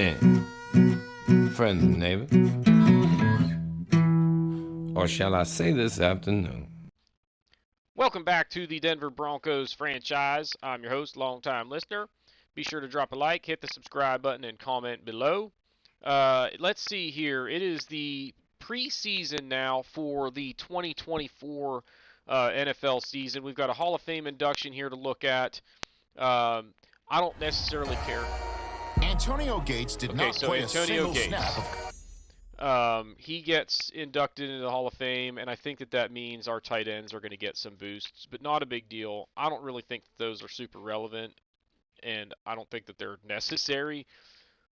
evening, friends and neighbors. Or shall I say this afternoon? Welcome back to the Denver Broncos franchise. I'm your host, longtime listener. Be sure to drop a like, hit the subscribe button, and comment below. Let's see here. It is the preseason now for the 2024 NFL season. We've got a Hall of Fame induction here to look at. I don't necessarily care. Antonio Gates did not play a single snap of... He gets inducted into the Hall of Fame, and I think that means our tight ends are going to get some boosts, but not a big deal. I don't really think that those are super relevant, and I don't think that they're necessary,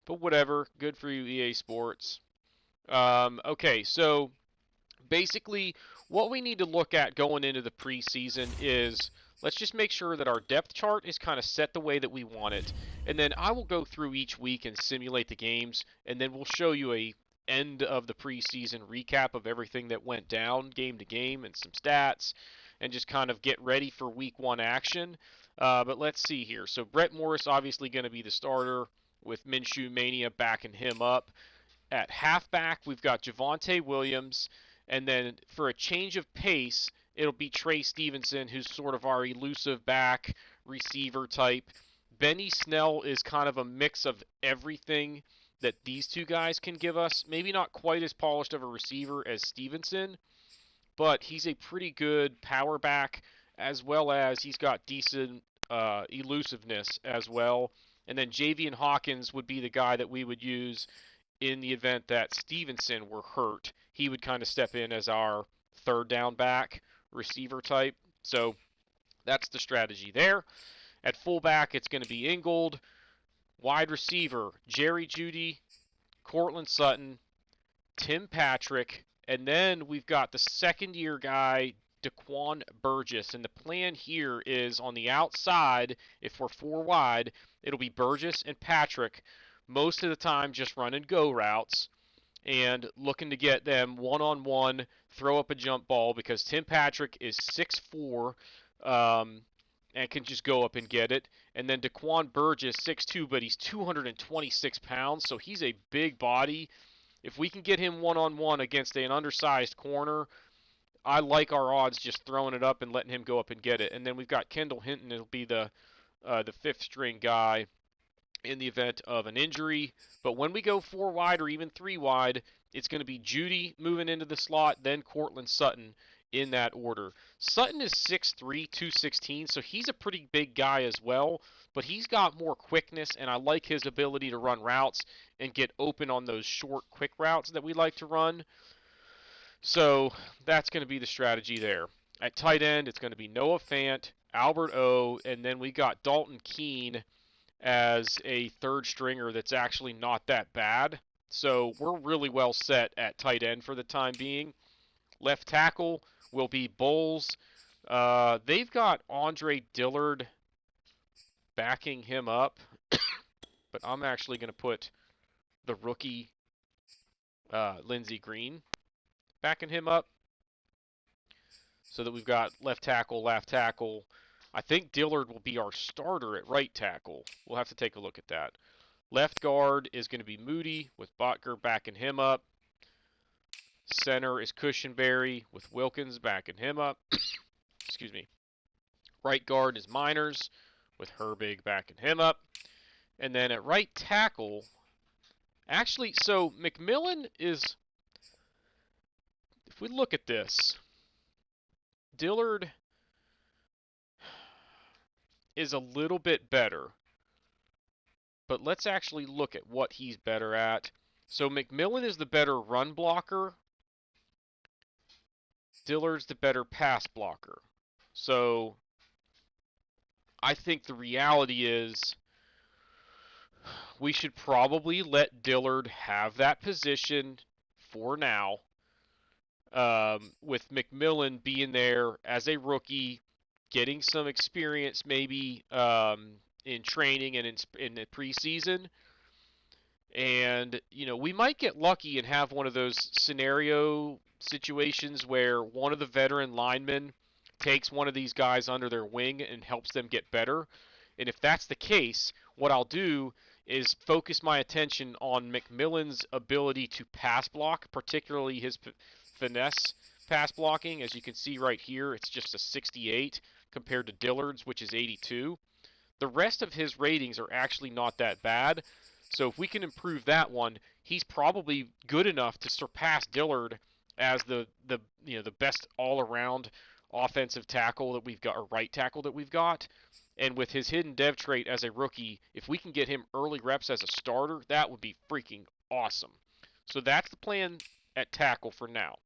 but whatever. Good for you, EA Sports. Okay, so basically what we need to look at going into the preseason is let's just make sure that our depth chart is kind of set the way that we want it, and then I will go through each week and simulate the games, and then we'll show you a end of the preseason recap of everything that went down game to game and some stats, and just kind of get ready for week one action. But let's see here. So Brett Morris obviously going to be the starter with Minshew Mania backing him up. At halfback, we've got Javonte Williams, and then for a change of pace, it'll be Trey Stevenson, who's sort of our elusive back receiver type. Benny Snell is kind of a mix of everything that these two guys can give us. Maybe not quite as polished of a receiver as Stevenson, but he's a pretty good power back, as well as he's got decent elusiveness as well. And then Javian Hawkins would be the guy that we would use in the event that Stevenson were hurt. He would kind of step in as our third down back receiver type. So that's the strategy there. At fullback, it's going to be Ingold. Wide receiver, Jerry Jeudy, Courtland Sutton, Tim Patrick, and then we've got the second-year guy, Daquan Burgess. And the plan here is on the outside, if we're four wide, it'll be Burgess and Patrick, most of the time just run and go routes and looking to get them one-on-one, throw up a jump ball, because Tim Patrick is 6'4", and can just go up and get it. And then Daquan Burgess, 6'2", but he's 226 pounds, so he's a big body. If we can get him one-on-one against an undersized corner, I like our odds just throwing it up and letting him go up and get it. And then we've got Kendall Hinton. It'll be the fifth-string guy in the event of an injury. But when we go four wide or even three wide, it's going to be Jeudy moving into the slot, then Courtland Sutton in that order. Sutton is 6'3", 216, so he's a pretty big guy as well, but he's got more quickness, and I like his ability to run routes and get open on those short, quick routes that we like to run. So that's going to be the strategy there. At tight end, it's going to be Noah Fant, Albert O, and then we got Dalton Keene as a third stringer that's actually not that bad. So we're really well set at tight end for the time being. Left tackle will be Bowles. They've got Andre Dillard backing him up, but I'm actually going to put the rookie Lindsey Green backing him up, so that we've got left tackle. I think Dillard will be our starter at right tackle. We'll have to take a look at that. Left guard is going to be Moody with Butker backing him up. Center is Cushenberry with Wilkins backing him up. Excuse me. Right guard is Miners with Herbig backing him up. And then at right tackle, actually, so McMillan is, if we look at this, Dillard is a little bit better. But let's actually look at what he's better at. So McMillan is the better run blocker. Dillard's the better pass blocker. So I think the reality is we should probably let Dillard have that position for now, with McMillan being there as a rookie, getting some experience maybe in training and in the preseason. And, we might get lucky and have one of those scenario situations where one of the veteran linemen takes one of these guys under their wing and helps them get better. And if that's the case, what I'll do is focus my attention on McMillan's ability to pass block, particularly his finesse pass blocking. As you can see right here, it's just a 68 compared to Dillard's, which is 82. The rest of his ratings are actually not that bad. So if we can improve that one, he's probably good enough to surpass Dillard as the best all-around offensive tackle that we've got, or right tackle that we've got. And with his hidden dev trait as a rookie, if we can get him early reps as a starter, that would be freaking awesome. So that's the plan at tackle for now.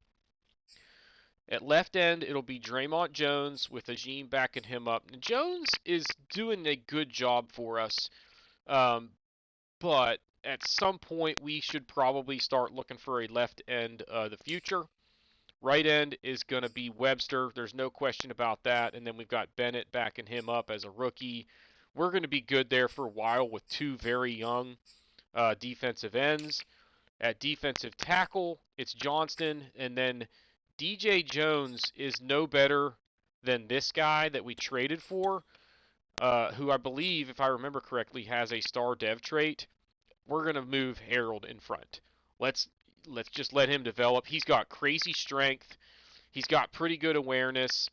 At left end, it'll be Draymond Jones with Ajim backing him up. Now, Jones is doing a good job for us, but at some point we should probably start looking for a left end of the future. Right end is going to be Webster. There's no question about that. And then we've got Bennett backing him up as a rookie. We're going to be good there for a while with two very young defensive ends. At defensive tackle, it's Johnston. And then DJ Jones is no better than this guy that we traded for, who I believe, if I remember correctly, has a star dev trait. We're going to move Harold in front. Let's just let him develop. He's got crazy strength. He's got pretty good awareness.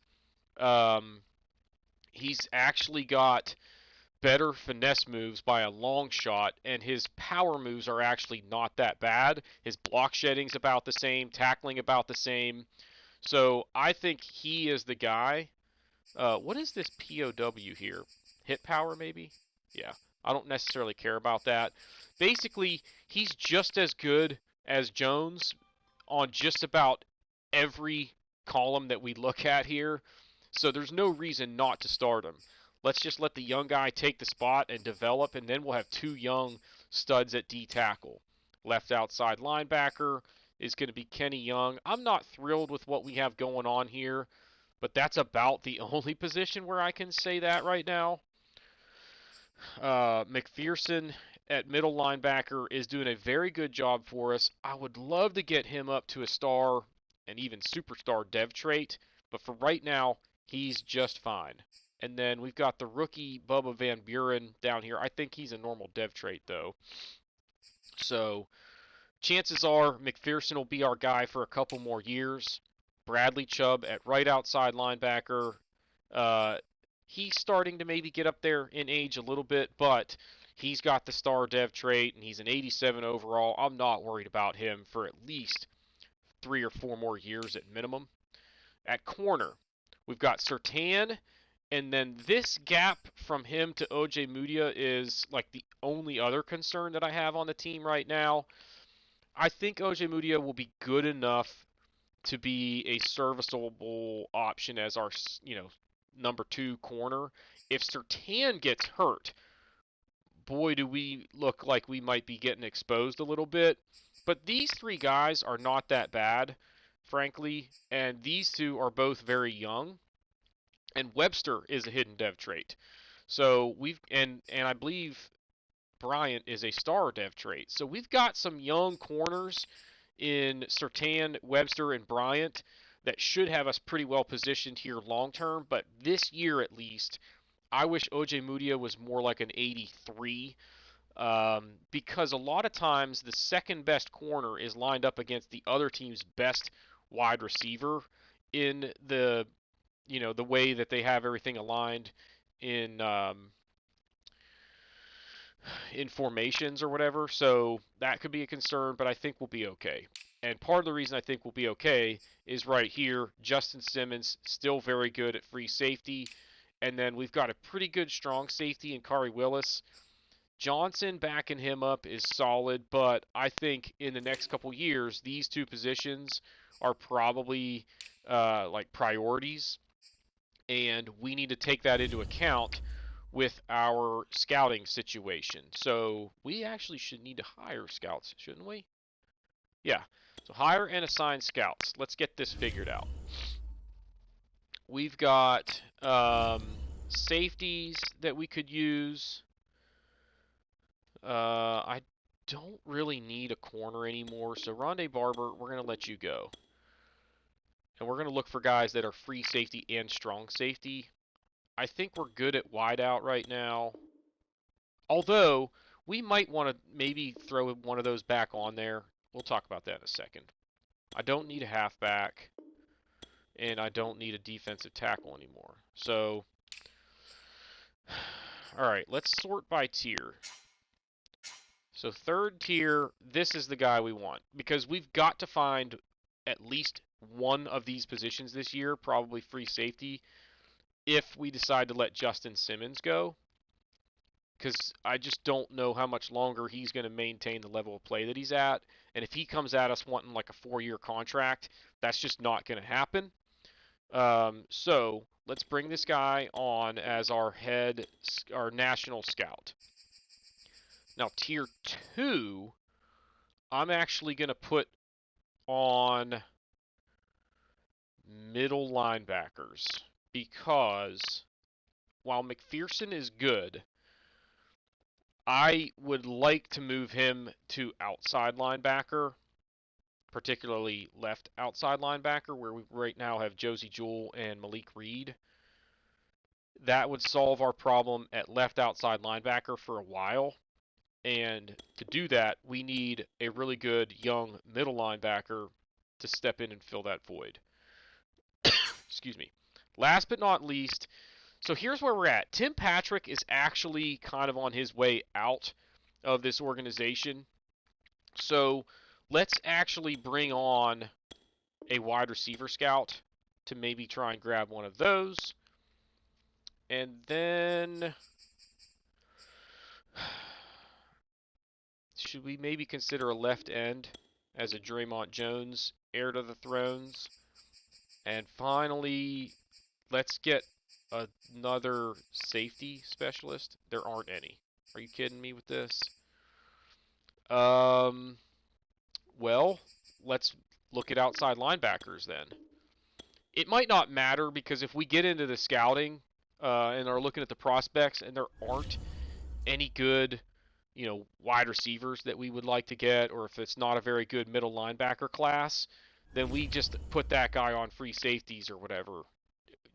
He's actually got better finesse moves by a long shot, and his power moves are actually not that bad. His block shedding's about the same, tackling about the same. So I think he is the guy. What is this POW here? Hit power, maybe? Yeah, I don't necessarily care about that. Basically, he's just as good as Jones on just about every column that we look at here. So there's no reason not to start him. Let's just let the young guy take the spot and develop, and then we'll have two young studs at D tackle. Left outside linebacker is going to be Kenny Young. I'm not thrilled with what we have going on here, but that's about the only position where I can say that right now. McPherson at middle linebacker is doing a very good job for us. I would love to get him up to a star and even superstar dev trait, but for right now, he's just fine. And then we've got the rookie Bubba Van Buren down here. I think he's a normal dev trait, though. So chances are McPherson will be our guy for a couple more years. Bradley Chubb at right outside linebacker. He's starting to maybe get up there in age a little bit, but he's got the star dev trait, and he's an 87 overall. I'm not worried about him for at least 3 or 4 more years at minimum. At corner, we've got Surtain, and then this gap from him to O.J. Mudia is like the only other concern that I have on the team right now. I think O.J. Mudia will be good enough to be a serviceable option as our, number 2 corner. If Surtain gets hurt, boy, do we look like we might be getting exposed a little bit. But these 3 guys are not that bad, frankly, and these 2 are both very young. And Webster is a hidden dev trait. So and I believe Bryant is a star dev trait. So we've got some young corners in Surtain, Webster, and Bryant that should have us pretty well positioned here long term. But this year at least, I wish O.J. Mudia was more like an 83, because a lot of times the second best corner is lined up against the other team's best wide receiver in the way that they have everything aligned in formations or whatever. So that could be a concern, but I think we'll be okay. And part of the reason I think we'll be okay is right here. Justin Simmons, still very good at free safety. And then we've got a pretty good strong safety in Kari Willis. Johnson backing him up is solid, but I think in the next couple years, these 2 positions are probably like priorities. And we need to take that into account with our scouting situation. So we actually should need to hire scouts, shouldn't we? Yeah. So hire and assign scouts. Let's get this figured out. We've got safeties that we could use. I don't really need a corner anymore. So Rondé Barber, we're going to let you go. And we're going to look for guys that are free safety and strong safety. I think we're good at wideout right now. Although, We might want to maybe throw one of those back on there. We'll talk about that in a second. I don't need a halfback, and I don't need a defensive tackle anymore. So, all right, let's sort by tier. So third tier, this is the guy we want, because we've got to find at least one of these positions this year, probably free safety, if we decide to let Justin Simmons go. Because I just don't know how much longer he's going to maintain the level of play that he's at. And if he comes at us wanting like a 4-year contract, that's just not going to happen. So let's bring this guy on as our national scout. Now, tier 2, I'm actually going to put on middle linebackers. Because while McPherson is good, I would like to move him to outside linebacker, particularly left outside linebacker, where we right now have Josie Jewell and Malik Reed. That would solve our problem at left outside linebacker for a while. And to do that, we need a really good young middle linebacker to step in and fill that void. Excuse me. Last but not least, so here's where we're at. Tim Patrick is actually kind of on his way out of this organization. So let's actually bring on a wide receiver scout to maybe try and grab one of those. And then should we maybe consider a left end as a Draymond Jones heir to the thrones? And finally, let's get another safety specialist. There aren't any. Are you kidding me with this? Well, let's look at outside linebackers then. It might not matter because if we get into the scouting and are looking at the prospects and there aren't any good, wide receivers that we would like to get, or if it's not a very good middle linebacker class, then we just put that guy on free safeties or whatever.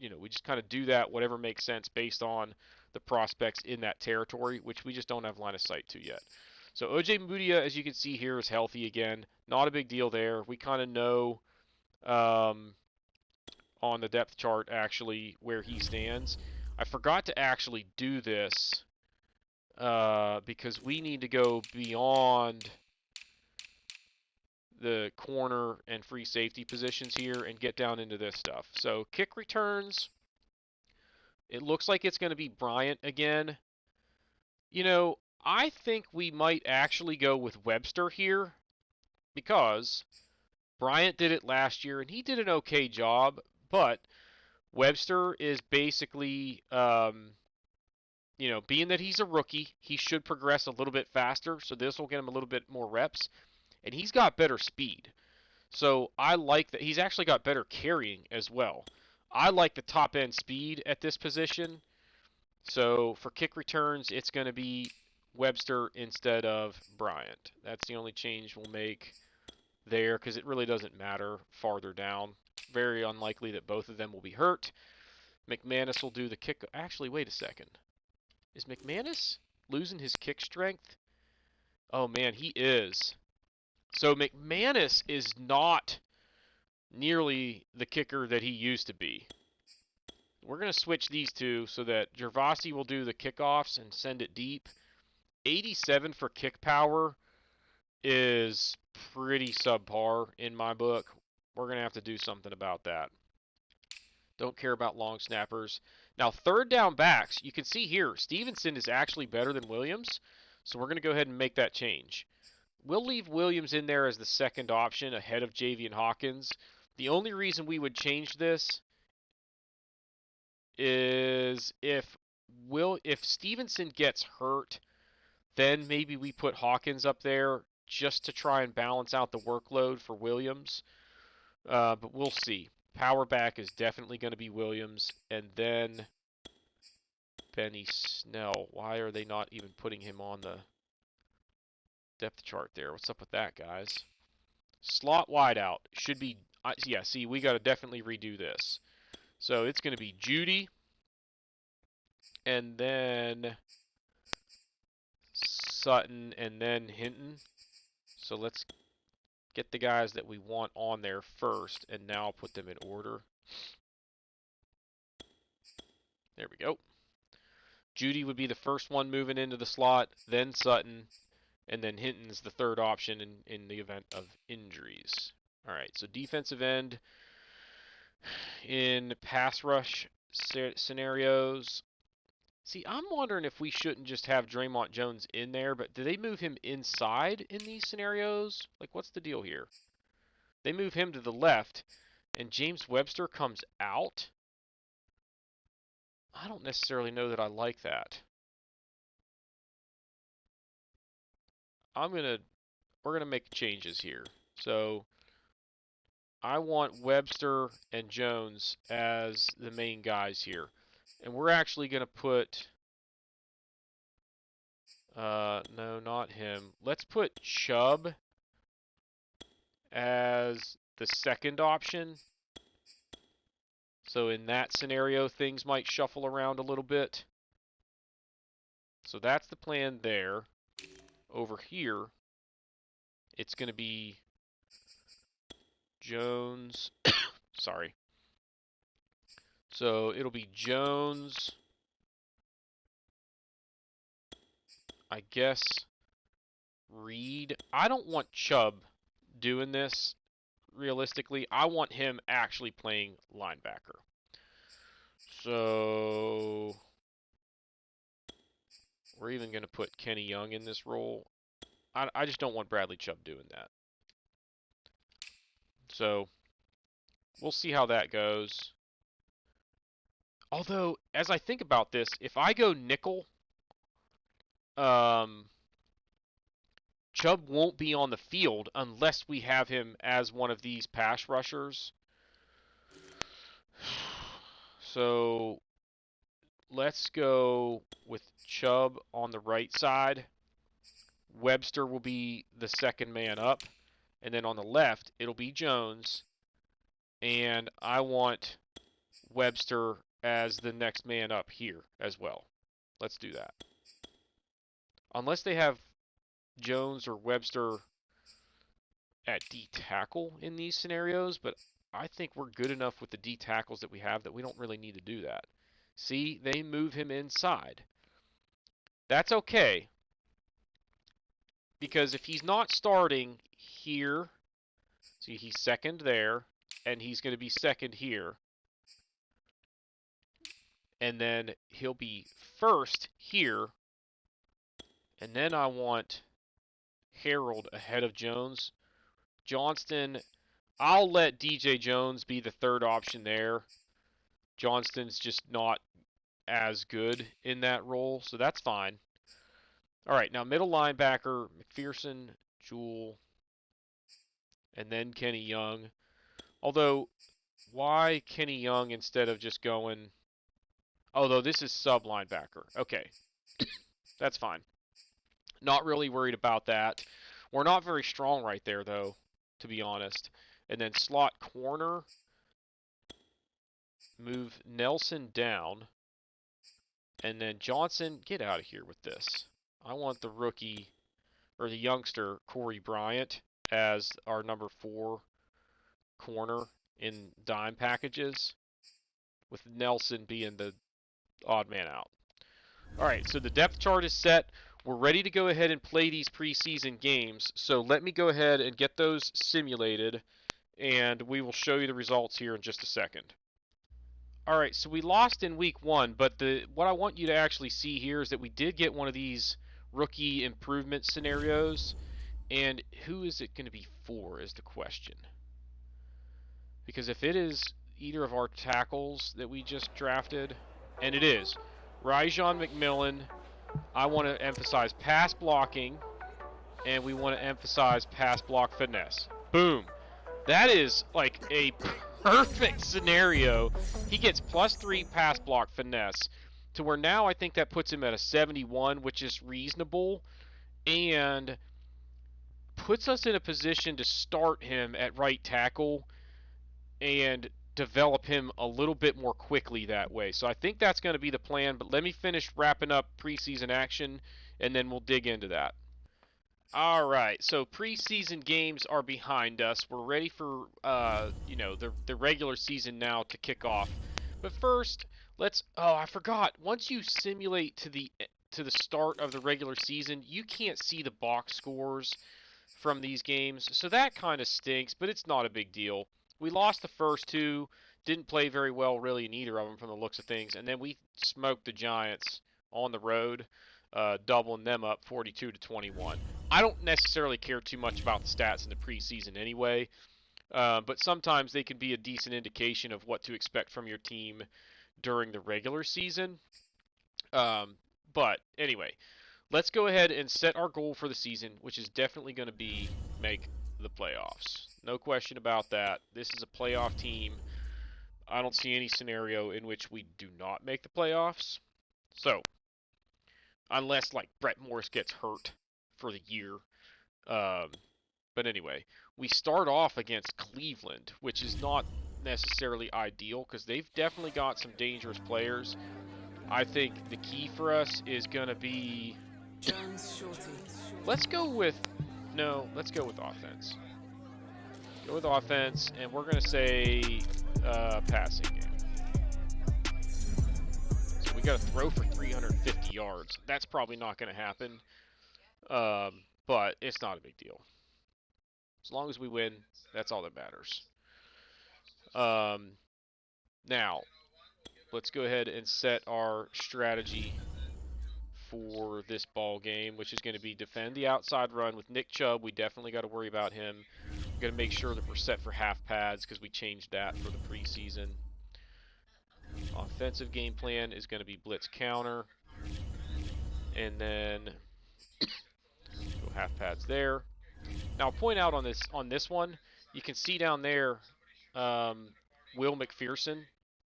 We just kind of do that, whatever makes sense based on the prospects in that territory, which we just don't have line of sight to yet. So OJ Mudia, as you can see here, is healthy again. Not a big deal there. We kind of know on the depth chart actually where he stands. I forgot to actually do this because we need to go beyond the corner and free safety positions here and get down into this stuff. So kick returns, it looks like it's going to be Bryant again. I think we might actually go with Webster here because Bryant did it last year and he did an okay job, but Webster is basically, being that he's a rookie, he should progress a little bit faster, so this will get him a little bit more reps. And he's got better speed. So I like that. He's actually got better carrying as well. I like the top end speed at this position. So for kick returns, it's going to be Webster instead of Bryant. That's the only change we'll make there because it really doesn't matter farther down. Very unlikely that both of them will be hurt. McManus will do the kick. Actually, wait a second. Is McManus losing his kick strength? Oh, man, he is. So McManus is not nearly the kicker that he used to be. We're going to switch these two so that Gervasi will do the kickoffs and send it deep. 87 for kick power is pretty subpar in my book. We're going to have to do something about that. Don't care about long snappers. Now, third down backs, you can see here, Stevenson is actually better than Williams. So we're going to go ahead and make that change. We'll leave Williams in there as the second option ahead of Javian Hawkins. The only reason we would change this is if Stevenson gets hurt, then maybe we put Hawkins up there just to try and balance out the workload for Williams. But we'll see. Power back is definitely going to be Williams. And then Benny Snell. Why are they not even putting him on the depth chart there? What's up with that, guys? Slot wideout should be, yeah, see, we got to definitely redo this. So it's going to be Judy and then Sutton, and then Hinton. So let's get the guys that we want on there first, and now I'll put them in order. There we go. Judy would be the first one moving into the slot, then Sutton, and then Hinton's the third option in the event of injuries. All right, so defensive end in pass rush scenarios. See, I'm wondering if we shouldn't just have Draymond Jones in there, but do they move him inside in these scenarios? Like, what's the deal here? They move him to the left, and James Webster comes out? I don't necessarily know that I like that. We're gonna make changes here. So I want Webster and Jones as the main guys here. And we're actually gonna put no, not him. Let's put Chubb as the second option. So in that scenario, things might shuffle around a little bit. So that's the plan there. Over here, it's going to be Jones. Sorry. So it'll be Jones. I guess Reed. I don't want Chubb doing this. Realistically, I want him actually playing linebacker. So we're even going to put Kenny Young in this role. I just don't want Bradley Chubb doing that. So we'll see how that goes. Although, as I think about this, if I go nickel, Chubb won't be on the field unless we have him as one of these pass rushers. So let's go with Chubb on the right side. Webster will be the second man up. And then on the left, it'll be Jones. And I want Webster as the next man up here as well. Let's do that. Unless they have Jones or Webster at D tackle in these scenarios, but I think we're good enough with the D tackles that we have that we don't really need to do that. See, they move him inside. That's okay. Because if he's not starting here, see, he's second there, and he's going to be second here. And then he'll be first here. And then I want Harold ahead of Jones. Johnston, I'll let DJ Jones be the third option there. Johnston's just not as good in that role, so that's fine. All right, now middle linebacker, McPherson, Jewell, and then Kenny Young. Although, why Kenny Young instead of just going... Although this is sub linebacker. Okay, that's fine. Not really worried about that. We're not very strong right there, though, to be honest. And then slot corner, move Nelson down. And then Johnson, get out of here with this. I want the rookie, or the youngster, Corey Bryant, as our number 4 corner in dime packages, with Nelson being the odd man out. All right, so the depth chart is set. We're ready to go ahead and play these preseason games. So let me go ahead and get those simulated, and we will show you the results here in just a second. All right, so we lost in week 1, but what I want you to actually see here is that we did get one of these rookie improvement scenarios, and who is it going to be for is the question. Because if it is either of our tackles that we just drafted, and it is, Rajon McMillan, I want to emphasize pass blocking, and we want to emphasize pass block finesse. Boom. That is like a perfect scenario. He gets +3 pass block finesse, to where now I think that puts him at a 71, which is reasonable, and puts us in a position to start him at right tackle and develop him a little bit more quickly that way. So I think that's going to be the plan, but let me finish wrapping up preseason action, and then we'll dig into that. All right, so preseason games are behind us. We're ready for the regular season now to kick off. But first, I forgot. Once you simulate to the start of the regular season, you can't see the box scores from these games. So that kind of stinks, but it's not a big deal. We lost the first two, didn't play very well really in either of them from the looks of things, and then we smoked the Giants on the road, doubling them up 42-21. I don't necessarily care too much about the stats in the preseason anyway, but sometimes they can be a decent indication of what to expect from your team during the regular season. But anyway, let's go ahead and set our goal for the season, which is definitely going to be make the playoffs. No question about that. This is a playoff team. I don't see any scenario in which we do not make the playoffs. So, unless like Brett Morris gets hurt for the year. But anyway, we start off against Cleveland, which is not necessarily ideal because they've definitely got some dangerous players. I think the key for us is going to be... Let's go with offense. Go with offense, and we're going to say passing game. So we got to throw for 350 yards. That's probably not going to happen, but it's not a big deal. As long as we win, that's all that matters. Now, let's go ahead and set our strategy for this ball game, which is going to be defend the outside run with Nick Chubb. We definitely got to worry about him. We're going to make sure that we're set for half pads because we changed that for the preseason. Offensive game plan is going to be blitz counter, and then go half pads there. Now, I'll point out on this one, you can see down there, Will McPherson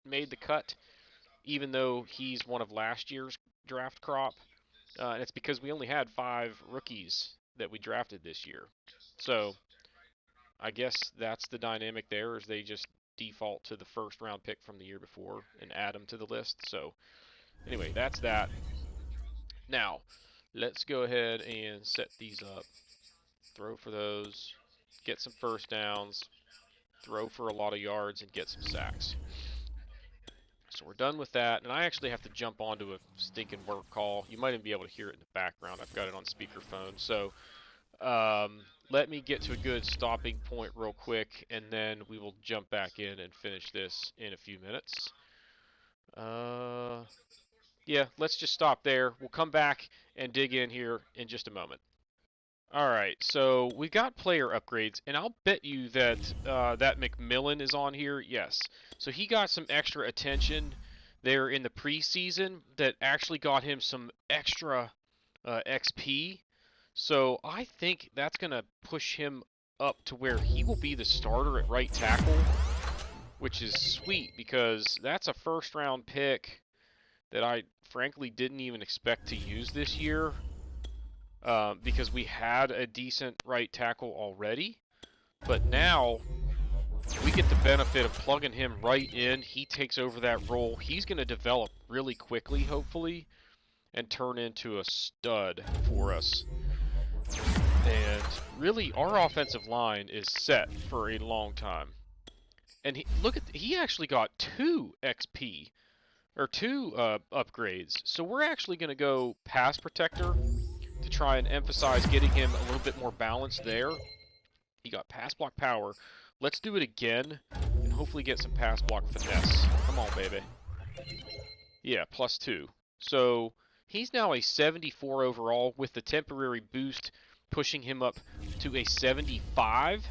made the cut, even though he's one of last year's draft crop. And it's because we only had 5 rookies that we drafted this year. So I guess that's the dynamic there, is they just default to the first round pick from the year before and add them to the list. So anyway, that's that. Now, let's go ahead and set these up. Throw for those, get some first downs, throw for a lot of yards, and get some sacks. So we're done with that, and I actually have to jump onto a stinking work call. You might even be able to hear it in the background. I've got it on speakerphone. So let me get to a good stopping point real quick, and then we will jump back in and finish this in a few minutes. Yeah, let's just stop there. We'll come back and dig in here in just a moment. Alright, so we got player upgrades, and I'll bet you that that McMillan is on here. Yes. So he got some extra attention there in the preseason that actually got him some extra XP. So I think that's going to push him up to where he will be the starter at right tackle, which is sweet because that's a first-round pick that I frankly didn't even expect to use this year. Because we had a decent right tackle already, but now we get the benefit of plugging him right in. He takes over that role. He's going to develop really quickly, hopefully, and turn into a stud for us. And really, our offensive line is set for a long time. And he actually got 2 XP, or 2 upgrades. So we're actually going to go pass protector to try and emphasize getting him a little bit more balanced there. He got pass block power. Let's do it again and hopefully get some pass block finesse. Come on, baby. Yeah, +2. So he's now a 74 overall with the temporary boost pushing him up to a 75.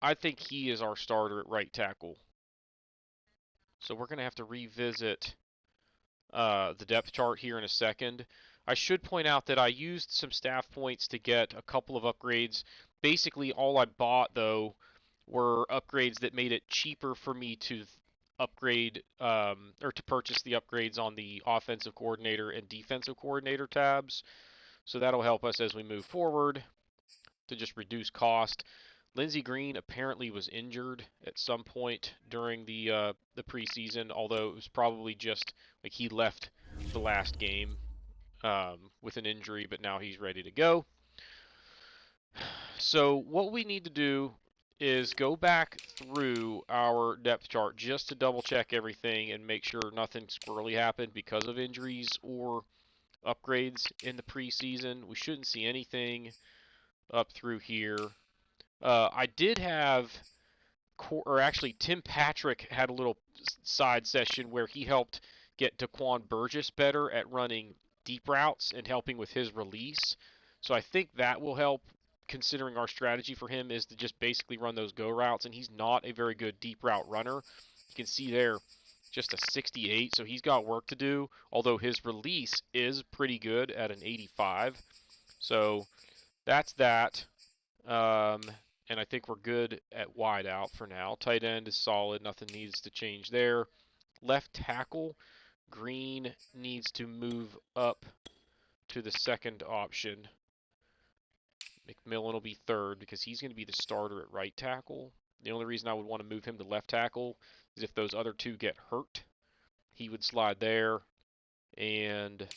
I think he is our starter at right tackle. So we're going to have to revisit the depth chart here in a second. I should point out that I used some staff points to get a couple of upgrades. Basically, all I bought, though, were upgrades that made it cheaper for me to upgrade or to purchase the upgrades on the offensive coordinator and defensive coordinator tabs. So that'll help us as we move forward to just reduce cost. Lindsey Green apparently was injured at some point during the preseason, although it was probably just like he left the last game. with an injury, but now he's ready to go. So what we need to do is go back through our depth chart just to double check everything and make sure nothing squirrely happened because of injuries or upgrades in the preseason. We shouldn't see anything up through here. I did have, or actually Tim Patrick had a little side session where he helped get Daquan Burgess better at running deep routes and helping with his release. So I think that will help, considering our strategy for him is to just basically run those go routes, and he's not a very good deep route runner. You can see there just a 68, so he's got work to do, although his release is pretty good at an 85. So that's that. And I think we're good at wide out for now. Tight end is solid. Nothing needs to change there. Left tackle, Green needs to move up to the second option. McMillan will be third because he's going to be the starter at right tackle. The only reason I would want to move him to left tackle is if those other two get hurt. He would slide there. And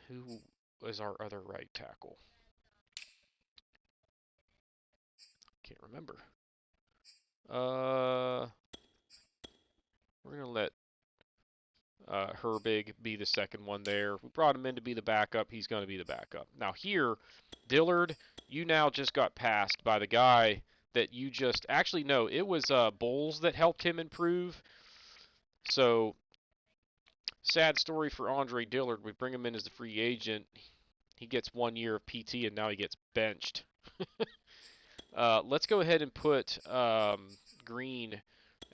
who is our other right tackle? Can't remember. We're going to let Herbig be the second one there. We brought him in to be the backup. He's going to be the backup. Now here, Dillard, you now just got passed by the guy that you just... Actually, no, it was Bowles that helped him improve. So, sad story for Andre Dillard. We bring him in as the free agent. He gets 1 year of PT, and now he gets benched. Let's go ahead and put Green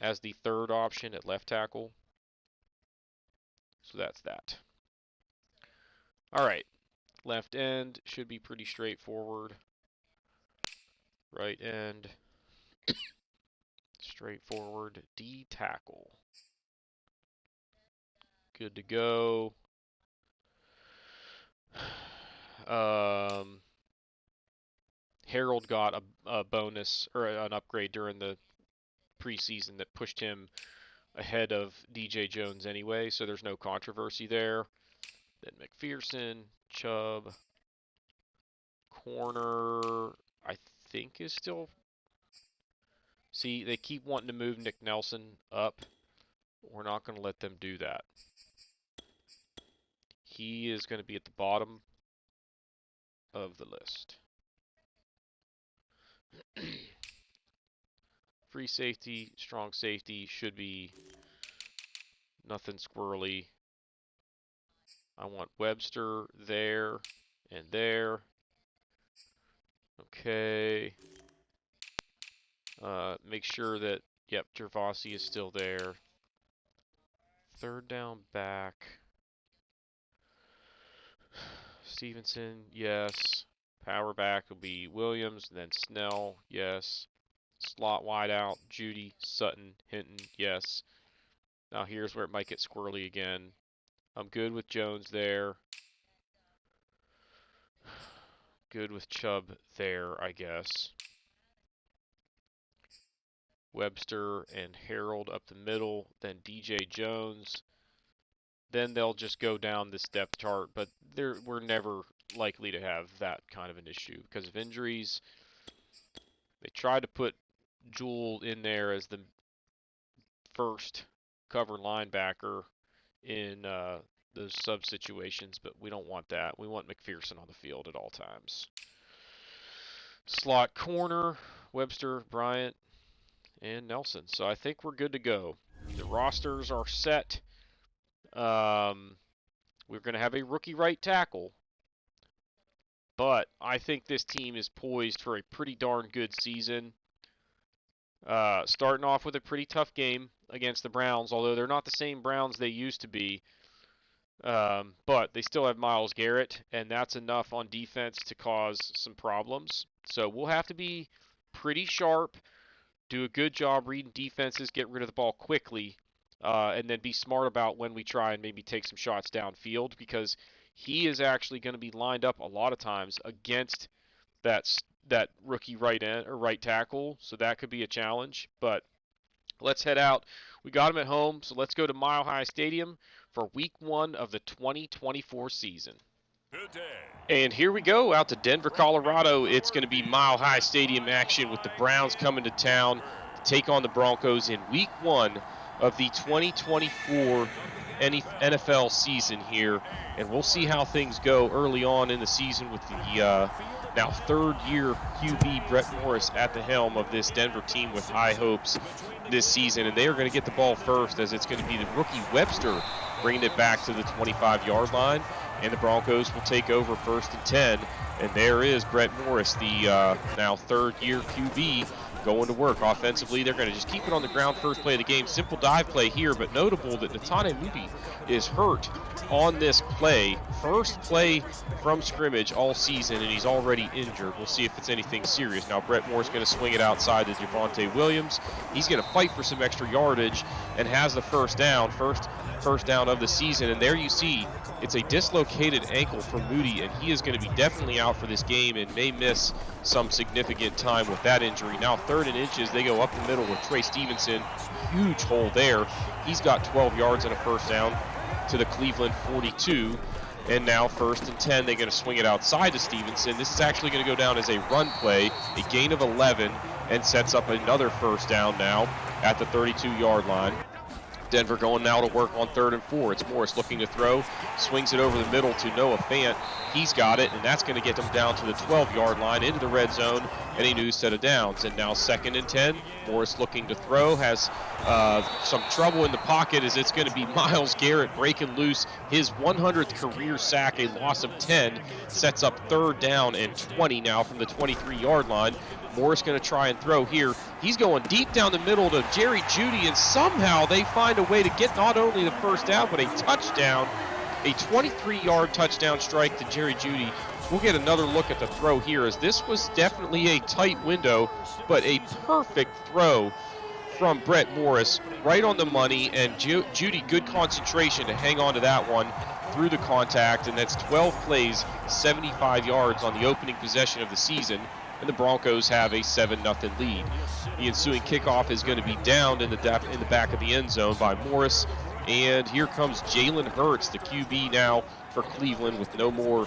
as the third option at left tackle. So that's that. All right. Left end should be pretty straightforward. Right end. Straightforward. D tackle. Good to go. Harold got a bonus or an upgrade during the preseason that pushed him ahead of DJ Jones anyway, so there's no controversy there. Then McPherson, Chubb, corner, I think is still... See, they keep wanting to move Nick Nelson up. We're not going to let them do that. He is going to be at the bottom of the list. Free safety, strong safety should be nothing squirrely. I want Webster there and there. Okay. Make sure that, yep, Gervasi is still there. Third down back. Stevenson, yes. Power back will be Williams, then Snell, yes. Slot wide out, Judy, Sutton, Hinton, yes. Now here's where it might get squirrely again. I'm good with Jones there. Good with Chubb there, I guess. Webster and Harold up the middle, then DJ Jones. Then they'll just go down this depth chart, but we're never likely to have that kind of an issue because of injuries. They tried to put Jewell in there as the first cover linebacker in those sub situations, but we don't want that. We want McPherson on the field at all times. Slot corner, Webster, Bryant, and Nelson. So I think we're good to go. The rosters are set. We're going to have a rookie right tackle, but I think this team is poised for a pretty darn good season. Starting off with a pretty tough game against the Browns, although they're not the same Browns they used to be. But they still have Myles Garrett, and that's enough on defense to cause some problems. So we'll have to be pretty sharp, do a good job reading defenses, get rid of the ball quickly, and then be smart about when we try and maybe take some shots downfield, because he is actually going to be lined up a lot of times against that rookie right end or right tackle, so that could be a challenge. But let's head out. We got them at home, so let's go to Mile High Stadium for Week 1 of the 2024 season. And here we go out to Denver, Colorado. It's going to be Mile High Stadium action with the Browns coming to town to take on the Broncos in Week 1 of the 2024 NFL season here. And we'll see how things go early on in the season with the now third-year QB Brett Morris at the helm of this Denver team with high hopes this season. And they are going to get the ball first, as it's going to be the rookie Webster bringing it back to the 25-yard line. And the Broncos will take over 1st and 10. And there is Brett Morris, the now third-year QB, going to work. Offensively, they're going to just keep it on the ground first play of the game. Simple dive play here, but notable that Netane Muti is hurt on this play. First play from scrimmage all season, and he's already injured. We'll see if it's anything serious. Now, Brett Moore's going to swing it outside to Javonte Williams. He's going to fight for some extra yardage and has the first down. First down of the season, and there you see it's a dislocated ankle for Moody, and he is going to be definitely out for this game and may miss some significant time with that injury. Now 3rd and inches, they go up the middle with Trey Stevenson. Huge hole there. He's got 12 yards and a first down to the Cleveland 42. And now 1st and 10, they're going to swing it outside to Stevenson. This is actually going to go down as a run play, a gain of 11, and sets up another first down now at the 32-yard line. Denver going now to work on 3rd and 4. It's Morris looking to throw, swings it over the middle to Noah Fant. He's got it, and that's going to get them down to the 12-yard line into the red zone and a new set of downs. And now 2nd and 10. Morris looking to throw, has some trouble in the pocket as it's going to be Myles Garrett breaking loose. His 100th career sack, a loss of 10, sets up 3rd down and 20 now from the 23-yard line. Morris going to try and throw here. He's going deep down the middle to Jerry Jeudy, and somehow they find a way to get not only the first down, but a touchdown, a 23-yard touchdown strike to Jerry Jeudy. We'll get another look at the throw here, as this was definitely a tight window, but a perfect throw from Brett Morris, right on the money, and Jeudy, good concentration to hang on to that one through the contact, and that's 12 plays, 75 yards on the opening possession of the season. And the Broncos have a 7-0 lead. The ensuing kickoff is going to be downed in the back of the end zone by Morris. And here comes Jalen Hurts, the QB now for Cleveland, with no more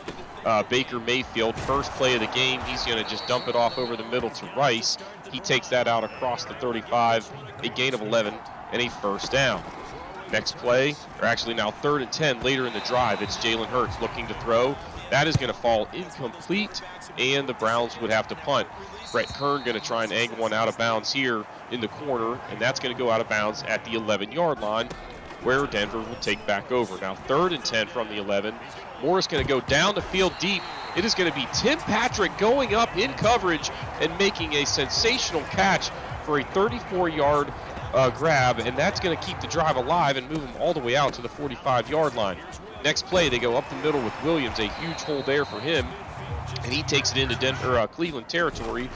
Baker Mayfield. First play of the game, he's going to just dump it off over the middle to Rice. He takes that out across the 35, a gain of 11, and a first down. Next play, or actually now 3rd and 10 later in the drive, it's Jalen Hurts looking to throw. That is going to fall incomplete, and the Browns would have to punt. Brett Kern going to try and angle one out of bounds here in the corner, and that's going to go out of bounds at the 11-yard line, where Denver will take back over. Now 3rd and 10 from the 11. Morris going to go down the field deep. It is going to be Tim Patrick going up in coverage and making a sensational catch for a 34-yard grab, and that's going to keep the drive alive and move them all the way out to the 45-yard line. Next play, they go up the middle with Williams, a huge hole there for him, and he takes it into Cleveland territory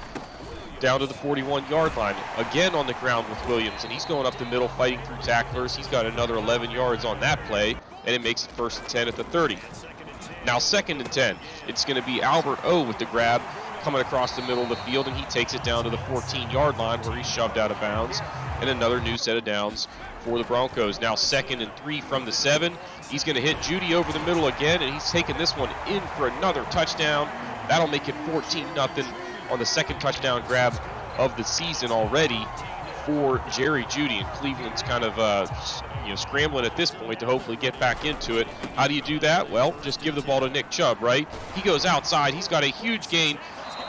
down to the 41-yard line. Again on the ground with Williams, and he's going up the middle fighting through tacklers. He's got another 11 yards on that play, and it makes it 1st and 10 at the 30. Now 2nd and 10. It's going to be Albert O with the grab coming across the middle of the field, and he takes it down to the 14-yard line where he's shoved out of bounds, and another new set of downs for the Broncos. Now 2nd and 3 from the 7. He's going to hit Jeudy over the middle again, and he's taking this one in for another touchdown. That'll make it 14-0 on the 2nd touchdown grab of the season already for Jerry Jeudy. And Cleveland's kind of scrambling at this point to hopefully get back into it. How do you do that? Well, just give the ball to Nick Chubb, right? He goes outside. He's got a huge gain.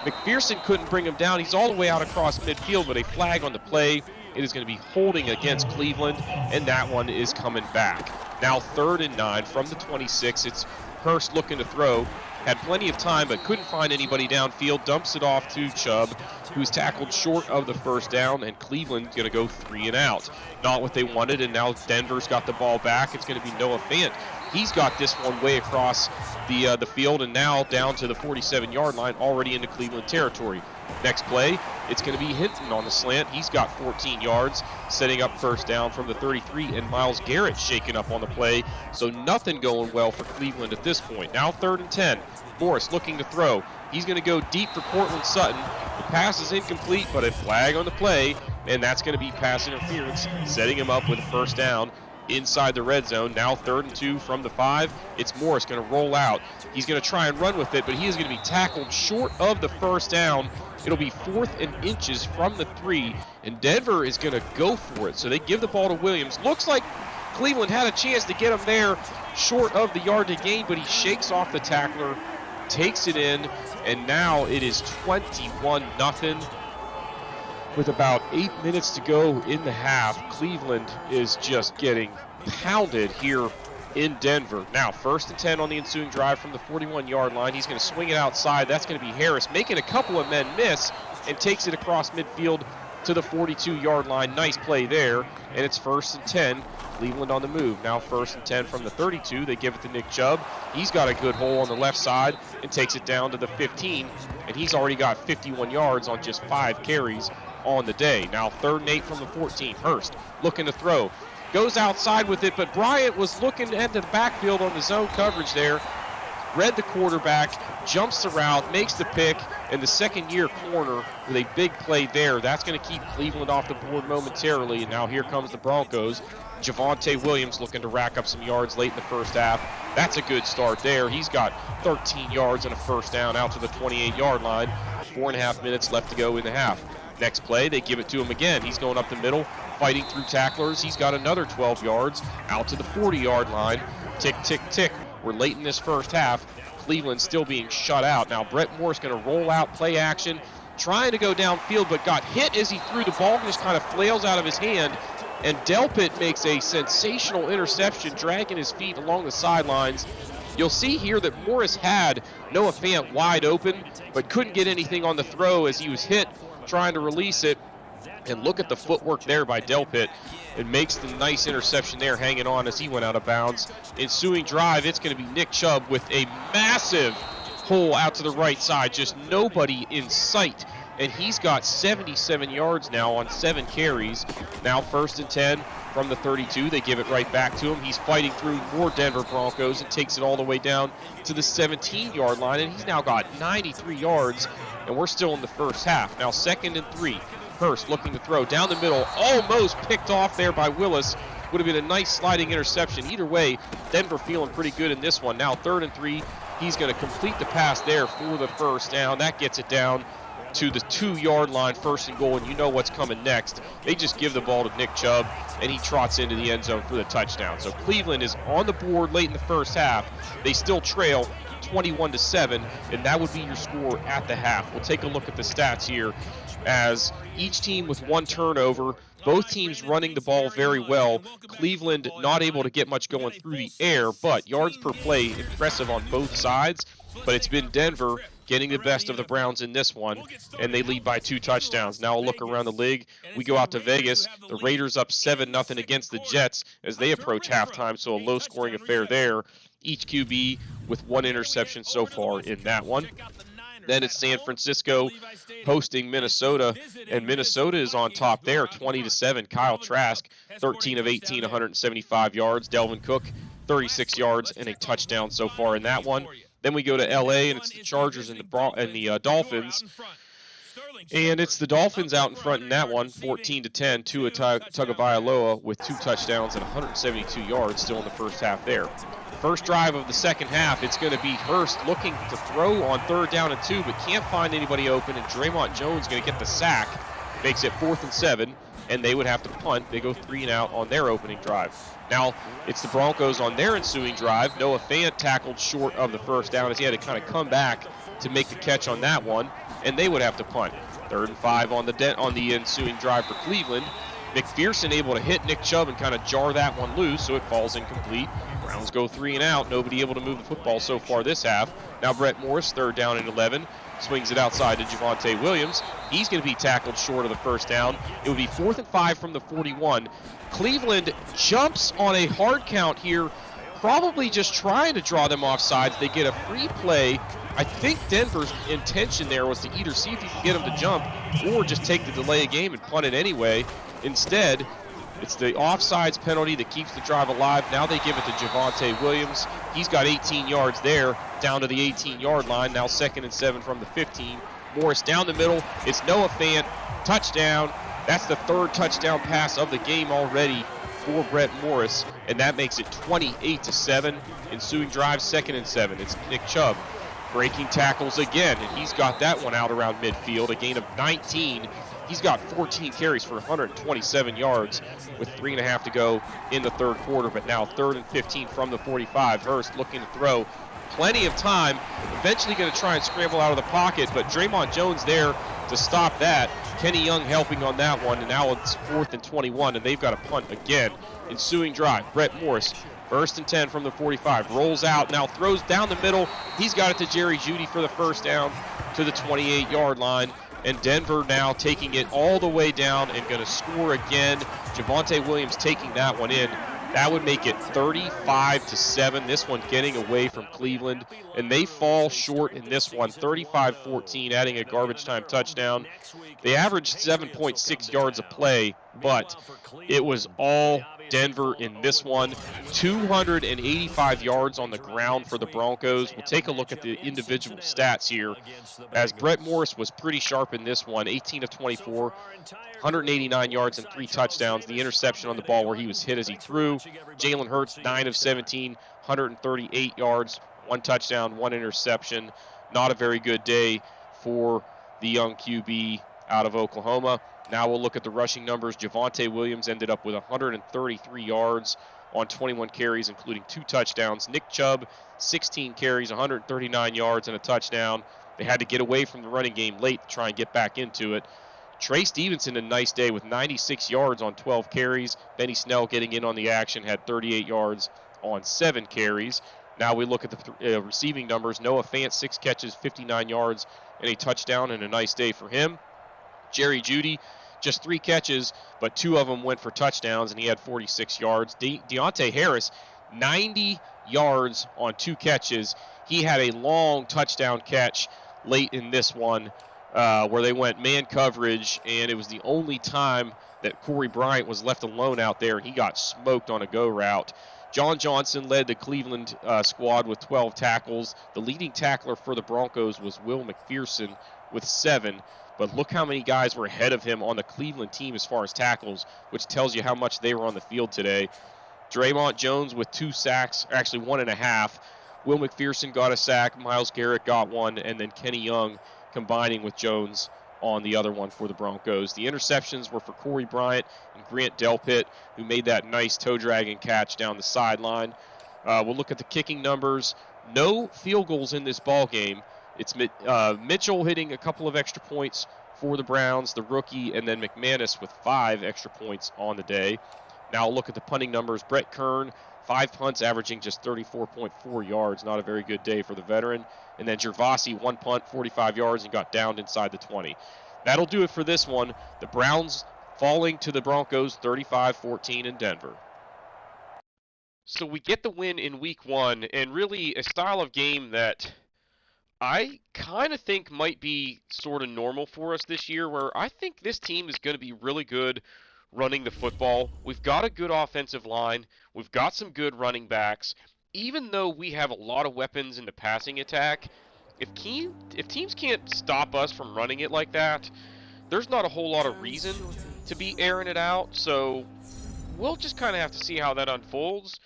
McPherson couldn't bring him down. He's all the way out across midfield, but a flag on the play. It is going to be holding against Cleveland, and that one is coming back. Now 3rd and 9 from the 26. It's Hurst looking to throw. Had plenty of time, but couldn't find anybody downfield. Dumps it off to Chubb, who's tackled short of the first down, and Cleveland's going to go 3 and out. Not what they wanted, and now Denver's got the ball back. It's going to be Noah Fant. He's got this one way across the field, and now down to the 47-yard line, already into Cleveland territory. Next play, it's going to be Hinton on the slant. He's got 14 yards, setting up first down from the 33, and Myles Garrett shaking up on the play. So nothing going well for Cleveland at this point. Now 3rd and 10. Morris looking to throw. He's going to go deep for Cortland Sutton. The pass is incomplete, but a flag on the play, and that's going to be pass interference, setting him up with a first down inside the red zone. Now 3rd and 2 from the 5. It's Morris going to roll out. He's going to try and run with it, but he is going to be tackled short of the first down. It'll be 4th and inches from the 3, and Denver is going to go for it. So they give the ball to Williams. Looks like Cleveland had a chance to get him there short of the yard to gain, but he shakes off the tackler, takes it in, and now it is 21-0. With about 8 minutes to go in the half, Cleveland is just getting pounded here in Denver. Now, 1st and 10 on the ensuing drive from the 41-yard line. He's going to swing it outside. That's going to be Harris, making a couple of men miss, and takes it across midfield to the 42-yard line. Nice play there, and it's 1st and 10. Cleveland on the move. Now 1st and 10 from the 32. They give it to Nick Chubb. He's got a good hole on the left side and takes it down to the 15, and he's already got 51 yards on just 5 carries on the day. Now 3rd and 8 from the 14. Hurst looking to throw. Goes outside with it, but Bryant was looking at the backfield on the zone coverage there. Read the quarterback, jumps the route, makes the pick, and the second-year corner with a big play there. That's going to keep Cleveland off the board momentarily, and now here comes the Broncos. Javonte Williams looking to rack up some yards late in the first half. That's a good start there. He's got 13 yards and a first down out to the 28-yard line. 4.5 minutes left to go in the half. Next play, they give it to him again. He's going up the middle, fighting through tacklers. He's got another 12 yards out to the 40-yard line. Tick, tick, tick. We're late in this first half. Cleveland still being shut out. Now Brett Moore's going to roll out play action, trying to go downfield, but got hit as he threw the ball, just kind of flails out of his hand. And Delpit makes a sensational interception, dragging his feet along the sidelines. You'll see here that Morris had Noah Fant wide open, but couldn't get anything on the throw as he was hit trying to release it. And look at the footwork there by Delpit. It makes the nice interception there, hanging on as he went out of bounds. Ensuing drive, it's going to be Nick Chubb with a massive hole out to the right side. Just nobody in sight. And he's got 77 yards now on 7 carries. Now 1st and 10 from the 32. They give it right back to him. He's fighting through more Denver Broncos and takes it all the way down to the 17-yard line. And he's now got 93 yards, and we're still in the first half. Now 2nd and 3. Hurst looking to throw down the middle. Almost picked off there by Willis. Would have been a nice sliding interception. Either way, Denver feeling pretty good in this one. Now 3rd and 3. He's going to complete the pass there for the first down. That gets it down to the 2-yard line, 1st and goal, and you know what's coming next. They just give the ball to Nick Chubb, and he trots into the end zone for the touchdown. So Cleveland is on the board late in the first half. They still trail 21-7, and that would be your score at the half. We'll take a look at the stats here as each team with 1 turnover. Both teams running the ball very well. Cleveland not able to get much going through the air, but yards per play impressive on both sides. But it's been Denver getting the best of the Browns in this one, and they lead by 2 touchdowns. Now a look around the league. We go out to Vegas. The Raiders up 7-0 against the Jets as they approach halftime, so a low-scoring affair there. Each QB with 1 interception so far in that one. Then it's San Francisco hosting Minnesota, and Minnesota is on top there, 20-7. Kyle Trask, 13 of 18, 175 yards. Delvin Cook, 36 yards and a touchdown so far in that one. Then we go to L.A., and it's the Chargers and the Dolphins. And it's the Dolphins out in front in that one, 14-10. Tua Tagovailoa with 2 touchdowns and 172 yards still in the first half there. First drive of the second half, it's going to be Hurst looking to throw on 3rd down and 2, but can't find anybody open, and Draymond Jones going to get the sack. Makes it 4th and 7, and they would have to punt. They go 3 and out on their opening drive. Now it's the Broncos on their ensuing drive. Noah Fant tackled short of the first down as he had to kind of come back to make the catch on that one, and they would have to punt. 3rd and 5 on the ensuing drive for Cleveland. McPherson able to hit Nick Chubb and kind of jar that one loose, so it falls incomplete. Browns go 3 and out. Nobody able to move the football so far this half. Now Brett Morris, 3rd down and 11. Swings it outside to Javonte Williams. He's going to be tackled short of the first down. It would be 4th and 5 from the 41. Cleveland jumps on a hard count here, probably just trying to draw them off sides. They get a free play. I think Denver's intention there was to either see if you can get them to jump or just take the delay of game and punt it anyway. Instead, it's the offsides penalty that keeps the drive alive. Now they give it to Javonte Williams. He's got 18 yards there, down to the 18-yard line. Now 2nd and 7 from the 15. Morris down the middle. It's Noah Fant. Touchdown. That's the third touchdown pass of the game already for Brett Morris, and that makes it 28-7. Ensuing drive, 2nd and 7. It's Nick Chubb breaking tackles again, and he's got that one out around midfield, a gain of 19. He's got 14 carries for 127 yards with 3.5 to go in the third quarter, but now 3rd and 15 from the 45. Hurst looking to throw. Plenty of time. Eventually going to try and scramble out of the pocket, but Draymond Jones there to stop that. Kenny Young helping on that one, and now it's 4th and 21, and they've got a punt again. Ensuing drive, Brett Morris, 1st and 10 from the 45, rolls out, now throws down the middle. He's got it to Jerry Jeudy for the first down to the 28-yard line, and Denver now taking it all the way down and going to score again. Javonte Williams taking that one in. That would make it 35-7. This one getting away from Cleveland, and they fall short in this one, 35-14, adding a garbage time touchdown. They averaged 7.6 yards a play, but it was all Denver in this one. 285 yards on the ground for the Broncos. We'll take a look at the individual stats here, as Brett Morris was pretty sharp in this one, 18 of 24, 189 yards and 3 touchdowns. The interception on the ball where he was hit as he threw. Jalen Hurts, 9 of 17, 138 yards, 1 touchdown, 1 interception. Not a very good day for the young QB out of Oklahoma. Now we'll look at the rushing numbers. Javonte Williams ended up with 133 yards on 21 carries, including 2 touchdowns. Nick Chubb, 16 carries, 139 yards and a touchdown. They had to get away from the running game late to try and get back into it. Trey Stevenson, a nice day with 96 yards on 12 carries. Benny Snell getting in on the action, had 38 yards on 7 carries. Now we look at the receiving numbers. Noah Fant, 6 catches, 59 yards, and a touchdown, and a nice day for him. Jerry Jeudy, just 3 catches, but 2 of them went for touchdowns, and he had 46 yards. Deontay Harris, 90 yards on 2 catches. He had a long touchdown catch late in this one where they went man coverage, and it was the only time that Corey Bryant was left alone out there, and he got smoked on a go route. John Johnson led the Cleveland squad with 12 tackles. The leading tackler for the Broncos was Will McPherson with 7. But look how many guys were ahead of him on the Cleveland team as far as tackles, which tells you how much they were on the field today. Draymond Jones with 2 sacks, actually 1.5. Will McPherson got a sack, Myles Garrett got 1, and then Kenny Young combining with Jones on the other one for the Broncos. The interceptions were for Corey Bryant and Grant Delpit, who made that nice toe-dragging catch down the sideline. We'll look at the kicking numbers. No field goals in this ball game. It's Mitchell hitting a couple of extra points for the Browns, the rookie, and then McManus with 5 extra points on the day. Now we'll look at the punting numbers. Brett Kern, 5 punts, averaging just 34.4 yards. Not a very good day for the veteran. And then Gervasi, 1 punt, 45 yards, and got downed inside the 20. That'll do it for this one. The Browns falling to the Broncos 35-14 in Denver. So we get the win in week 1, and really a style of game that I kind of think might be sort of normal for us this year, where I think this team is going to be really good running the football. We've got a good offensive line. We've got some good running backs. Even though we have a lot of weapons in the passing attack, if teams can't stop us from running it like that, there's not a whole lot of reason to be airing it out. So we'll just kind of have to see how that unfolds.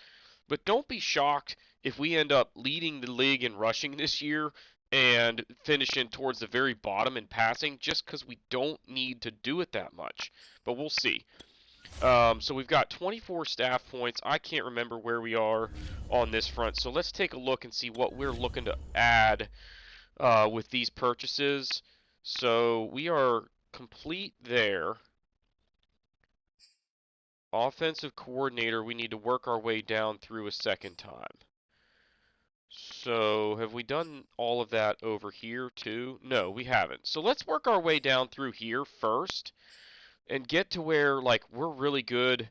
But don't be shocked if we end up leading the league in rushing this year and finishing towards the very bottom in passing, just because we don't need to do it that much. But we'll see. So we've got 24 staff points. I can't remember where we are on this front. So let's take a look and see what we're looking to add with these purchases. So we are complete there. Offensive coordinator, we need to work our way down through a second time. So have we done all of that over here too? No, we haven't. So let's work our way down through here first and get to where like we're really good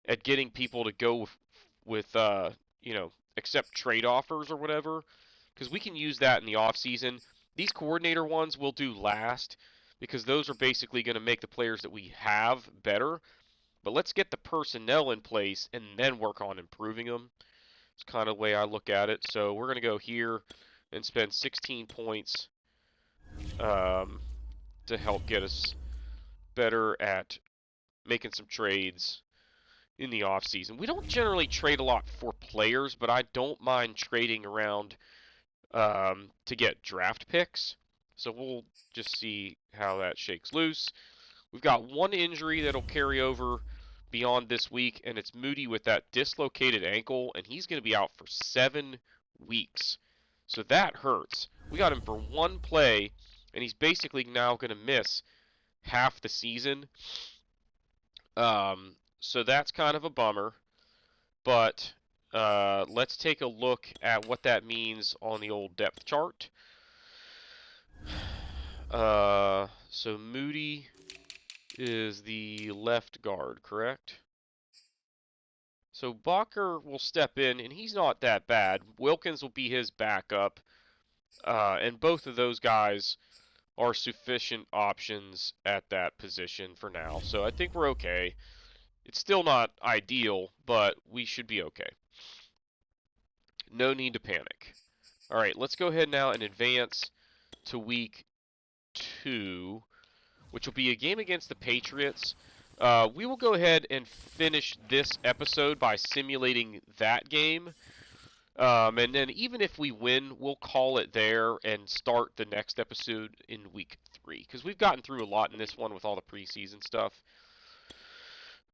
at getting people to go with accept trade offers or whatever, because we can use that in the off season. These coordinator ones we'll do last because those are basically going to make the players that we have better. But let's get the personnel in place and then work on improving them. It's kind of the way I look at it. So we're going to go here and spend 16 points to help get us better at making some trades in the offseason. We don't generally trade a lot for players, but I don't mind trading around to get draft picks. So we'll just see how that shakes loose. We've got one injury that'll carry over beyond this week, and it's Moody with that dislocated ankle, and he's going to be out for 7 weeks. So that hurts. We got him for one play, and he's basically now going to miss half the season. So that's kind of a bummer. But let's take a look at what that means on the old depth chart. So Moody is the left guard, correct? So Bacher will step in, and he's not that bad. Wilkins will be his backup, and both of those guys are sufficient options at that position for now. So I think we're okay. It's still not ideal, but we should be okay. No need to panic. All right, let's go ahead now and advance to week 2, which will be a game against the Patriots. We will go ahead and finish this episode by simulating that game. And then even if we win, we'll call it there and start the next episode in week 3. Because we've gotten through a lot in this one with all the preseason stuff.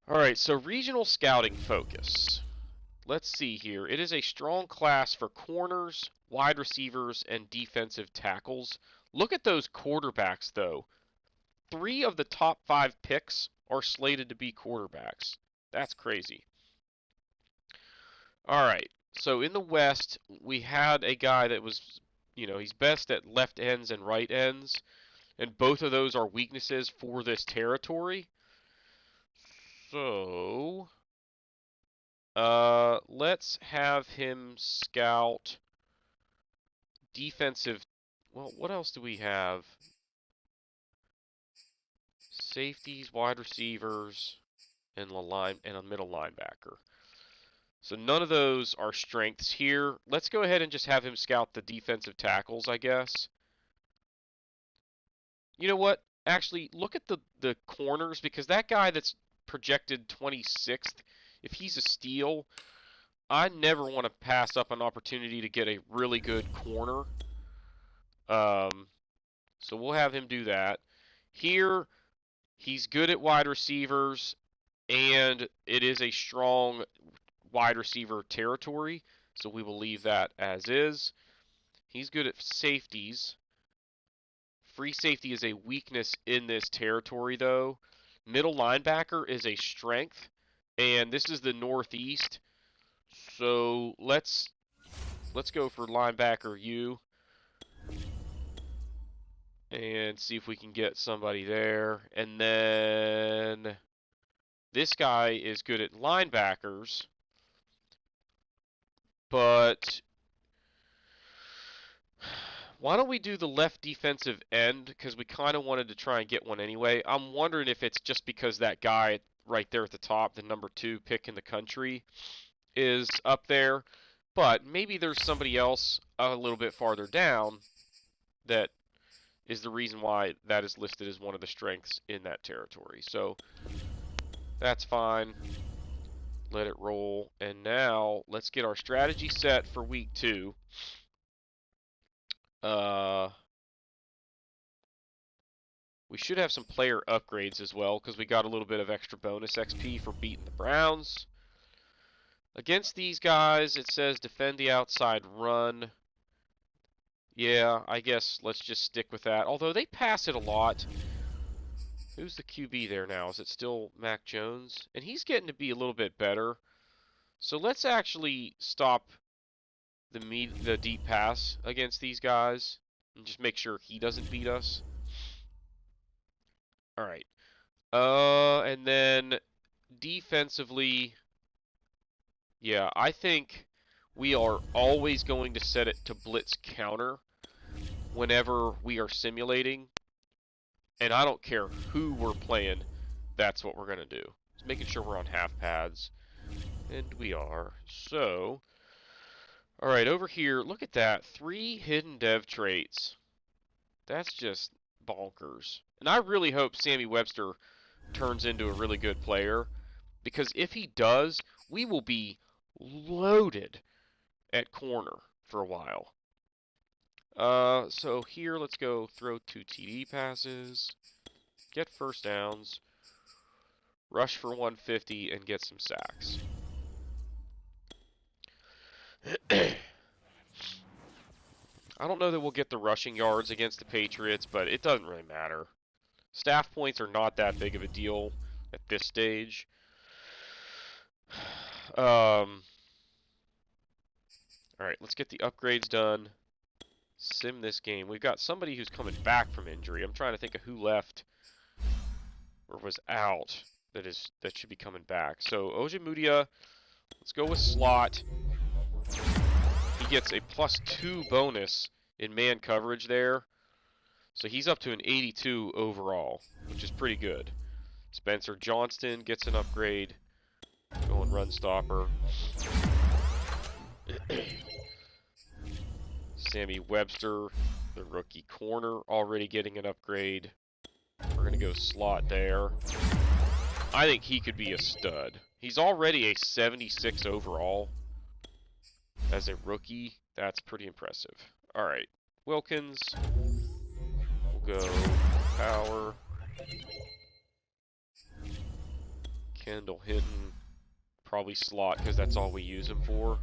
Alright, so regional scouting focus. Let's see here. It is a strong class for corners, wide receivers, and defensive tackles. Look at those quarterbacks, though. 3 of the top 5 picks are slated to be quarterbacks. That's crazy. Alright, so in the West, we had a guy that was, he's best at left ends and right ends. And both of those are weaknesses for this territory. So, let's have him scout defensive. Well, what else do we have? Safeties, wide receivers, and a middle linebacker. So none of those are strengths here. Let's go ahead and just have him scout the defensive tackles, I guess. You know what? Actually, look at the corners, because that guy that's projected 26th, if he's a steal, I never want to pass up an opportunity to get a really good corner. So we'll have him do that. Here, he's good at wide receivers, and it is a strong wide receiver territory, so we will leave that as is. He's good at safeties. Free safety is a weakness in this territory, though. Middle linebacker is a strength, and this is the Northeast. So let's go for linebacker U and see if we can get somebody there. And then this guy is good at linebackers, but why don't we do the left defensive end, because we kind of wanted to try and get one anyway. I'm wondering if it's just because that guy right there at the top, the number 2 pick in the country, is up there. But maybe there's somebody else a little bit farther down that is the reason why that is listed as one of the strengths in that territory. So that's fine. Let it roll. And now let's get our strategy set for week 2. We should have some player upgrades as well, because we got a little bit of extra bonus XP for beating the Browns. Against these guys, it says defend the outside run. Yeah, I guess let's just stick with that. Although they pass it a lot. Who's the QB there now? Is it still Mac Jones? And he's getting to be a little bit better. So let's actually stop the deep pass against these guys and just make sure he doesn't beat us. All right. And then defensively, yeah, I think we are always going to set it to blitz counter whenever we are simulating. And I don't care who we're playing, that's what we're going to do. Just making sure we're on half pads. And we are. So, alright, over here, look at that. 3 hidden dev traits. That's just bonkers. And I really hope Sammy Webster turns into a really good player. Because if he does, we will be loaded at corner for a while. So here, let's go throw 2 TD passes, get first downs, rush for 150, and get some sacks. I don't know that we'll get the rushing yards against the Patriots, but it doesn't really matter. Staff points are not that big of a deal at this stage. Alright, let's get the upgrades done. Sim this game. We've got somebody who's coming back from injury. I'm trying to think of who left or was out that should be coming back. So Ojemudia, let's go with slot. He gets a +2 bonus in man coverage there. So he's up to an 82 overall, which is pretty good. Spencer Johnston gets an upgrade. Going run stopper. Sammy Webster, the rookie corner, already getting an upgrade. We're going to go slot there. I think he could be a stud. He's already a 76 overall as a rookie. That's pretty impressive. All right, Wilkins. We'll go power. Kendall Hinton. Probably slot because that's all we use him for.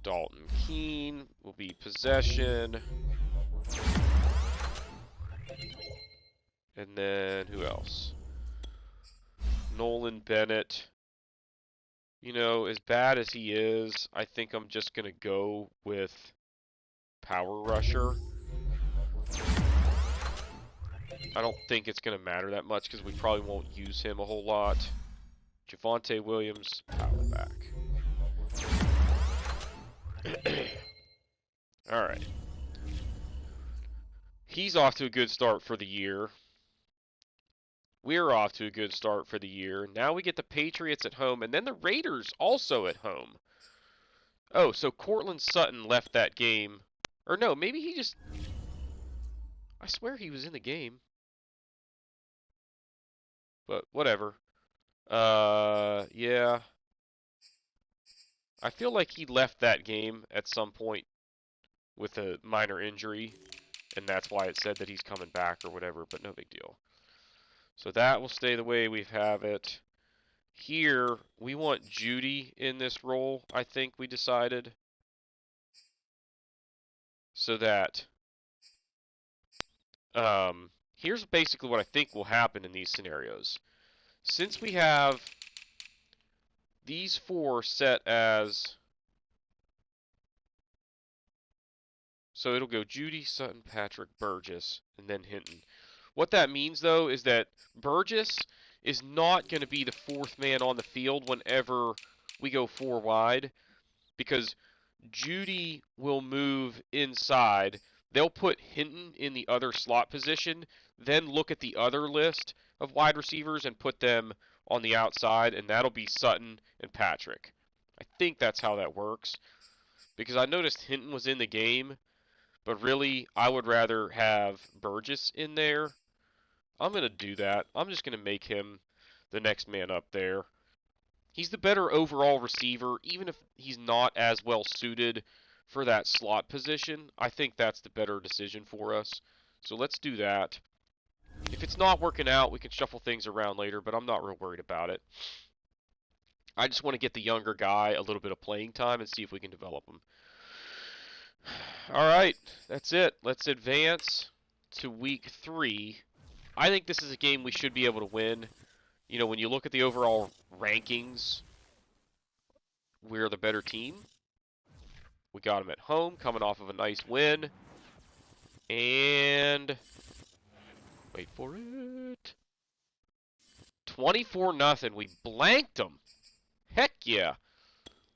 Dalton Keene will be possession. And then who else? Nolan Bennett. You know, as bad as he is, I think I'm just going to go with power rusher. I don't think it's going to matter that much because we probably won't use him a whole lot. Javonte Williams, power back. Alright. He's off to a good start for the year. We're off to a good start for the year. Now we get the Patriots at home, and then the Raiders also at home. Oh, so Cortland Sutton left that game. Or no, maybe he just... I swear he was in the game. But whatever. Yeah. I feel like he left that game at some point with a minor injury, and that's why it said that he's coming back or whatever, but no big deal. So that will stay the way we have it. Here, we want Judy in this role, I think we decided. So that, here's basically what I think will happen in these scenarios. Since we have these 4 set as, so it'll go Judy, Sutton, Patrick, Burgess, and then Hinton. What that means, though, is that Burgess is not going to be the 4th man on the field whenever we go 4 wide, because Judy will move inside. They'll put Hinton in the other slot position, then look at the other list of wide receivers and put them on the outside, and that'll be Sutton and Patrick. I think that's how that works, because I noticed Hinton was in the game, but really I would rather have Burgess in there. I'm going to do that. I'm just going to make him the next man up there. He's the better overall receiver, even if he's not as well suited for that slot position. I think that's the better decision for us. So let's do that. If it's not working out, we can shuffle things around later, but I'm not real worried about it. I just want to get the younger guy a little bit of playing time and see if we can develop him. All right, that's it. Let's advance to week 3. I think this is a game we should be able to win. You know, when you look at the overall rankings, we're the better team. We got them at home, coming off of a nice win. And wait for it. 24-0. We blanked them. Heck yeah.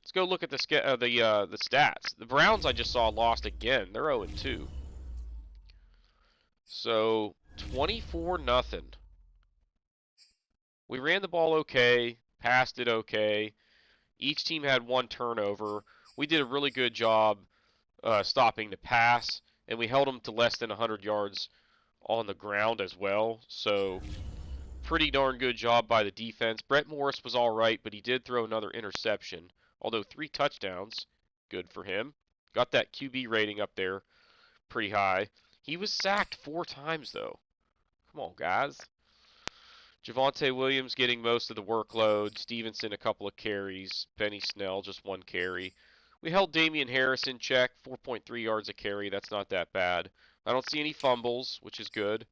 Let's go look at the stats. The Browns I just saw lost again. They're 0-2. So 24-0. We ran the ball okay, passed it okay. Each team had 1 turnover. We did a really good job stopping the pass, and we held them to less than 100 yards on the ground as well. So pretty darn good job by the defense. Brett Morris was all right, but he did throw another interception. Although 3 touchdowns, good for him. Got that QB rating up there pretty high. He was sacked 4 times, though. Come on, guys. Javonte Williams getting most of the workload. Stevenson, a couple of carries. Benny Snell, just 1 carry. We held Damian Harris in check, 4.3 yards a carry. That's not that bad. I don't see any fumbles, which is good.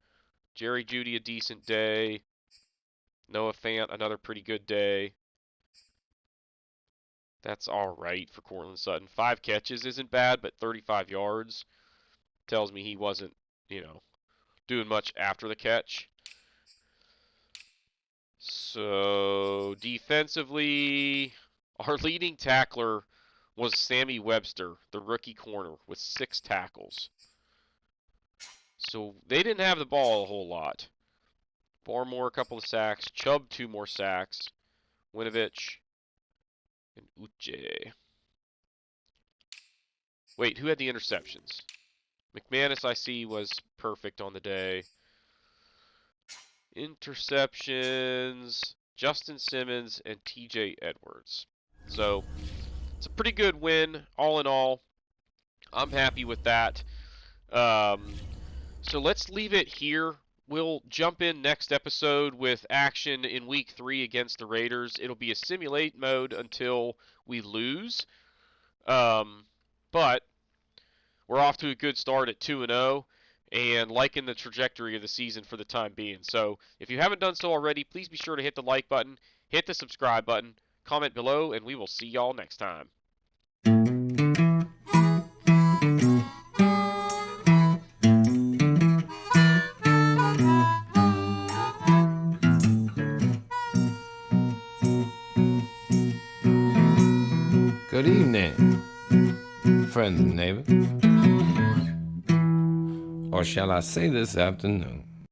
Jerry Jeudy, a decent day. Noah Fant, another pretty good day. That's all right for Courtland Sutton. 5 catches isn't bad, but 35 yards tells me he wasn't, doing much after the catch. So defensively, our leading tackler was Sammy Webster, the rookie corner, with 6 tackles. So they didn't have the ball a whole lot. Barmore, a couple of sacks. Chubb, 2 more sacks. Winovich and Uche. Wait, who had the interceptions? McManus, I see, was perfect on the day. Interceptions, Justin Simmons and TJ Edwards. So it's a pretty good win, all in all. I'm happy with that. So let's leave it here. We'll jump in next episode with action in Week 3 against the Raiders. It'll be a simulate mode until we lose. But we're off to a good start at 2-0 and liking the trajectory of the season for the time being. So if you haven't done so already, please be sure to hit the like button, hit the subscribe button, comment below, and we will see y'all next time. Good evening, friends and neighbors. Or shall I say this afternoon?